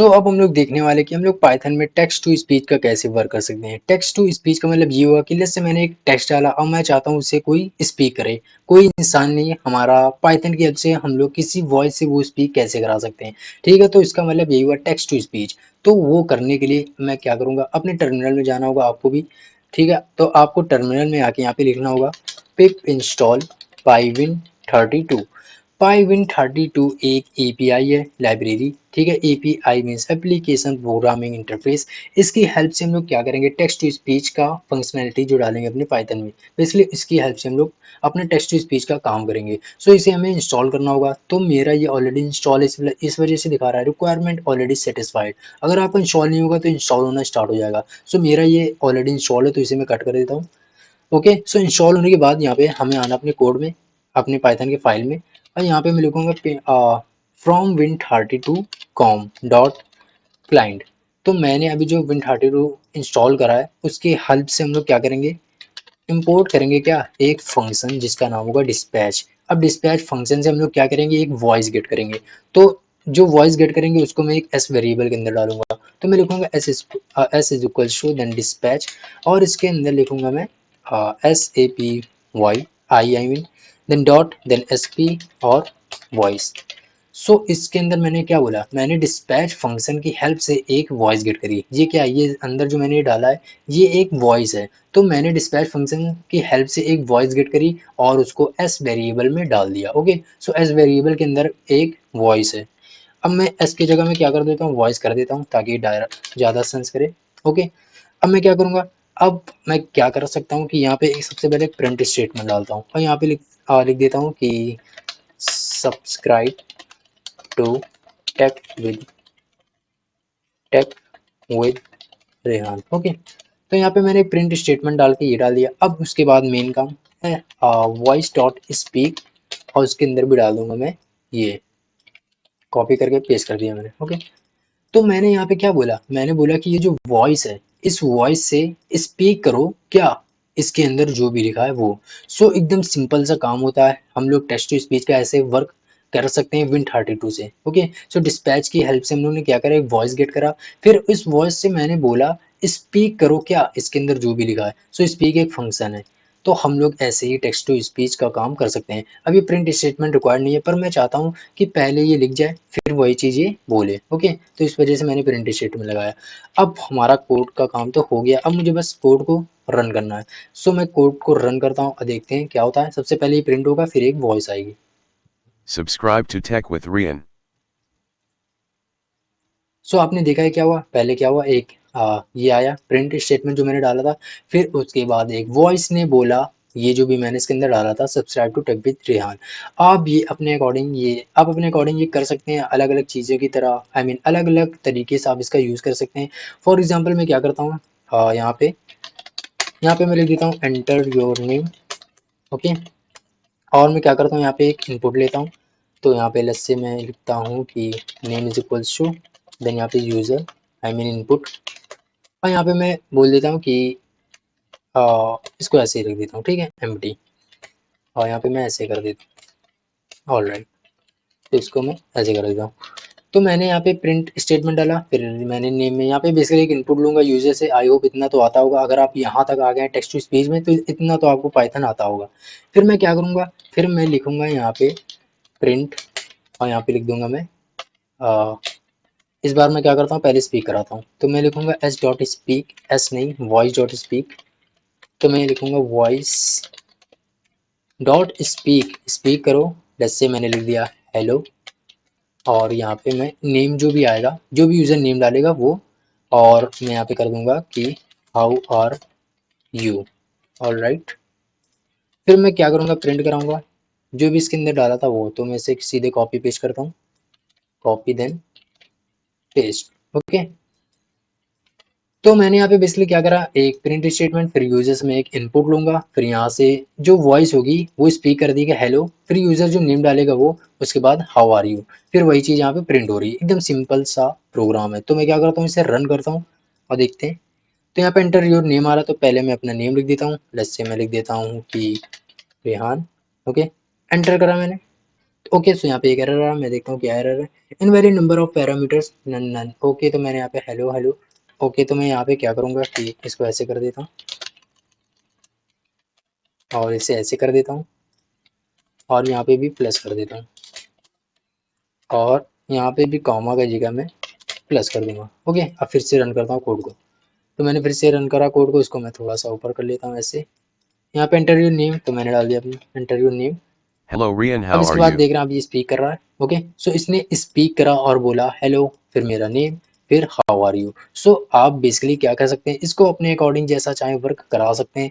अब हम लोग देखने वाले कि हम लोग पाइथन में टेक्स्ट टू स्पीच का कैसे वर्क कर सकते हैं। टेक्स्ट टू स्पीच का मतलब ये हुआ कि जैसे मैंने एक टेक्स्ट डाला और मैं चाहता हूँ उसे कोई स्पीक करे। कोई इंसान नहीं, हमारा पाइथन की हेल्प से हम लोग किसी वॉइस से वो स्पीक कैसे करा सकते हैं। ठीक है, तो इसका मतलब यही हुआ टेक्स्ट टू स्पीच। तो वो करने के लिए मैं क्या करूँगा, अपने टर्मिनल में जाना होगा आपको भी। ठीक है, तो आपको टर्मिनल में आके यहाँ पे लिखना होगा पिप इंस्टॉल पाइविन 32। पाइविन 32 एक एपीआई है, लाइब्रेरी। ठीक है, API means application programming interface. इसकी हेल्प से हम लोग क्या करेंगे, टेक्स्ट टू स्पीच का फंक्शनैलिटी जो डालेंगे अपने पाइथन में, तो इसलिए इसकी हेल्प से हम लोग अपने टेक्स्ट टू स्पीच का काम करेंगे। इसे हमें इंस्टॉल करना होगा। तो मेरा ये ऑलरेडी इंस्टॉल इस वजह से दिखा रहा है रिक्वायरमेंट ऑलरेडी सेटिस्फाइड। अगर आपका इंस्टॉल नहीं होगा तो इंस्टॉल होना स्टार्ट हो जाएगा। मेरा ये ऑलरेडी इंस्टॉल है, तो इसे मैं कट कर देता हूँ। ओके, इंस्टॉल होने के बाद यहाँ पे हमें आना अपने कोड में, अपने पाइथन के फाइल में, और यहाँ पे मैं लिखूंगा फ्रॉम win32com.client। तो मैंने अभी जो win32 इंस्टॉल करा है उसकी हेल्प से हम लोग क्या करेंगे, इंपोर्ट करेंगे क्या, एक फंक्शन जिसका नाम होगा डिस्पैच। अब डिस्पैच फंक्शन से हम लोग क्या करेंगे, एक वॉइस गेट करेंगे। तो जो वॉइस गेट करेंगे उसको मैं एक एस वेरिएबल के अंदर डालूंगा। तो मैं लिखूंगा S is equal to then dispatch, और इसके अंदर लिखूंगा मैं SAPY I mean then dot then SP और वॉइस। इसके अंदर मैंने क्या बोला, मैंने डिस्पैच फंक्शन की हेल्प से एक वॉइस गेट करी। ये क्या है, ये अंदर जो मैंने डाला है ये एक वॉइस है। तो मैंने डिस्पैच फंक्शन की हेल्प से एक वॉइस गेट करी और उसको एस वेरिएबल में डाल दिया। ओके, एस वेरिएबल के अंदर एक वॉइस है। अब मैं एस की जगह में क्या कर देता हूँ, वॉइस कर देता हूँ ताकि डायरेक्ट ज़्यादा सेंस करे। ओके, अब मैं क्या करूँगा, अब मैं क्या कर सकता हूँ कि यहाँ पे एक सबसे पहले प्रिंट स्टेटमेंट डालता हूँ और यहाँ पे लिख देता हूँ कि subscribe to tech with tech with Rehan. Okay, तो यहाँ पे मैंने प्रिंट स्टेटमेंट डाल के ये डाल दिया। अब उसके बाद मेन काम है वॉइस डॉट स्पीक, और उसके अंदर भी डाल दूंगा मैं, ये कॉपी करके पेस्ट कर दिया मैंने। ओके, तो मैंने यहाँ पे क्या बोला, मैंने बोला कि ये जो वॉइस है इस वॉइस से स्पीक करो क्या, इसके अंदर जो भी लिखा है वो। एकदम सिंपल सा काम होता है। हम लोग टेक्स्ट टू स्पीच का ऐसे वर्क कर सकते हैं Win32 से। ओके, डिस्पैच की हेल्प से हम लोगों ने क्या करा, एक वॉइस गेट करा। फिर इस वॉइस से मैंने बोला स्पीक करो क्या, इसके अंदर जो भी लिखा है। स्पीक एक फंक्शन है। तो हम लोग ऐसे ही टेक्स्ट टू स्पीच का काम कर सकते हैं। अभी प्रिंट स्टेटमेंट रिक्वायर्ड नहीं है, पर मैं चाहता हूँ कि पहले ये लिख जाए फिर वही चीज़ ये बोले। ओके, तो इस वजह से मैंने प्रिंट स्टेटमेंट लगाया। अब हमारा कोड का काम तो हो गया, अब मुझे बस कोड को रन करना है। मैं कोड को रन करता हूँ और देखते हैं क्या होता है। सबसे पहले ये प्रिंट होगा, फिर एक वॉइस आएगी। Subscribe to Tech with Rian. आपने देखा है क्या हुआ, पहले क्या हुआ, एक ये आया प्रिंट स्टेटमेंट जो मैंने डाला था, फिर उसके बाद एक वॉइस ने बोला ये जो भी मैंने इसके अंदर डाला था, subscribe to tech with Rehan. आप अपने अकॉर्डिंग ये कर सकते हैं, अलग अलग चीज़ों की तरह, आई मीन अलग अलग तरीके से आप इसका यूज़ कर सकते हैं। फॉर एग्जाम्पल मैं क्या करता हूँ, यहाँ पे मैं लिख देता हूँ एंटर योर नेम। ओके, और मैं क्या करता हूँ, यहाँ पे एक इनपुट लेता हूँ। तो यहाँ पे लेट्स से मैं लिखता हूँ कि name is equals to, then यहाँ पे यूज़र आई मीन इनपुट, और यहाँ पे मैं बोल देता हूँ कि इसको ऐसे ही रख देता हूँ। ठीक है, एम्प्टी, और यहाँ पे मैं ऐसे कर देता हूँ। ऑल राइट, तो इसको मैं ऐसे कर देता हूँ। तो मैंने यहाँ पे प्रिंट स्टेटमेंट डाला, फिर मैंने नेम में यहाँ पे बेसिकली एक इनपुट लूंगा यूजर से। आई होप इतना तो आता होगा, अगर आप यहाँ तक आ गए टेक्स्ट टू स्पीच में तो इतना तो आपको पाइथन आता होगा। फिर मैं क्या करूँगा, फिर मैं लिखूंगा यहाँ पे प्रिंट, और यहाँ पे लिख दूंगा मैं इस बार मैं क्या करता हूँ, पहले स्पीक कराता हूँ। तो मैं लिखूंगा एस डॉट स्पीक, एस नहीं वॉइस डॉट स्पीक। तो मैं लिखूंगा वॉइस डॉट स्पीक, स्पीक करो। जैसे मैंने लिख दिया हेलो, और यहाँ पे मैं नेम जो भी आएगा, जो भी यूज़र नेम डालेगा वो, और मैं यहाँ पे कर दूंगा कि how are you. All right, फिर मैं क्या करूँगा, प्रिंट कराऊंगा जो भी इसके अंदर डाला था वो। तो मैं इसे सीधे कॉपी पेस्ट करता हूँ, कॉपी देन पेस्ट। ओके, तो मैंने यहाँ पे बेसिकली क्या करा, एक प्रिंट स्टेटमेंट, फिर यूजर्स में एक इनपुट लूंगा, फिर यहाँ से जो वॉइस होगी वो स्पीक कर दी हेलो, फिर यूजर जो नेम डालेगा वो, उसके बाद हाउ आर यू, फिर वही चीज़ यहाँ पे प्रिंट हो रही है। एकदम सिंपल सा प्रोग्राम है। तो मैं क्या करता हूँ, इसे रन करता हूँ और देखते हैं। तो यहाँ पे एंटर योर नेम आ रहा है, तो पहले मैं अपना नेम लिख देता हूँ। लेट्स से मैं लिख देता हूँ कि रेहान। ओके, एंटर करा मैंने। ओके, सो यहाँ पे एक एरर आ रहा है, मैं देखता हूँ क्या एरर है। Invalid number of parameters none none. Okay, तो मैंने यहाँ पे हेलो हेलो। ओके, तो मैं यहाँ पे क्या करूँगा कि इसको ऐसे कर देता हूँ और इसे ऐसे कर देता हूँ और यहाँ पे भी प्लस कर देता हूँ और यहाँ पे भी कॉमा का जगह मैं प्लस कर दूंगा। ओके, अब फिर से रन करता हूँ कोड को। तो मैंने फिर से रन करा कोड को, इसको मैं थोड़ा सा ऊपर कर लेता हूँ ऐसे। यहाँ पे इंटरव्यू नेम तो मैंने डाल दिया अपना इंटरव्यू नेम। Hello Rian, अब how are इसके बाद you? देख रहे हैं आप ये स्पीक कर रहा है। ओके, सो इसने स्पीक करा और बोला हेलो, फिर मेरा नेम, फिर हाउ आर यू। सो आप बेसिकली क्या कर सकते हैं, इसको अपने अकॉर्डिंग जैसा चाहे वर्क करा सकते हैं।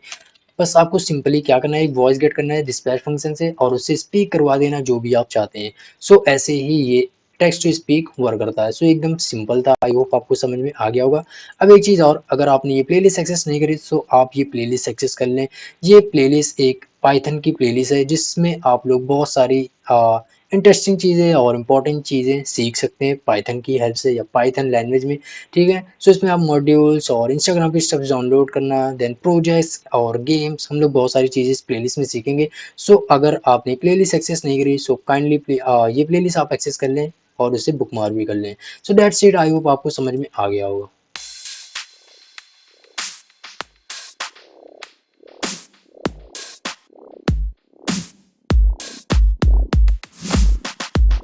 बस आपको सिंपली क्या करना है, एक वॉइस गेट करना है डिस्पैच फंक्शन से और उससे स्पीक करवा देना जो भी आप चाहते हैं। सो ऐसे ही ये टेक्स्ट टू स्पीक वर्क करता है। सो एकदम सिंपल था, आई होप आपको समझ में आ गया होगा। अब एक चीज़ और, अगर आपने ये प्लेलिस्ट एक्सेस नहीं करी तो आप ये प्लेलिस्ट एक्सेस कर लें। ये प्लेलिस्ट एक पाइथन की प्लेलिस्ट है जिसमें आप लोग बहुत सारी इंटरेस्टिंग चीज़ें और इम्पोर्टेंट चीज़ें सीख सकते हैं पाइथन की हेल्प से या पाइथन लैंग्वेज में। ठीक है, सो इसमें आप मॉड्यूल्स और इंस्टाग्राम की स्टेप्स डाउनलोड करना, देन प्रोजेक्ट्स और गेम्स, हम लोग बहुत सारी चीज़ें इस प्लेलिस्ट में सीखेंगे। सो अगर आपने प्लेलिस्ट एक्सेस नहीं करी सो काइंडली ये प्लेलिस्ट आप एक्सेस कर लें और उसे बुकमार्क भी कर लें। So that's it, I hope आपको समझ में आ गया होगा।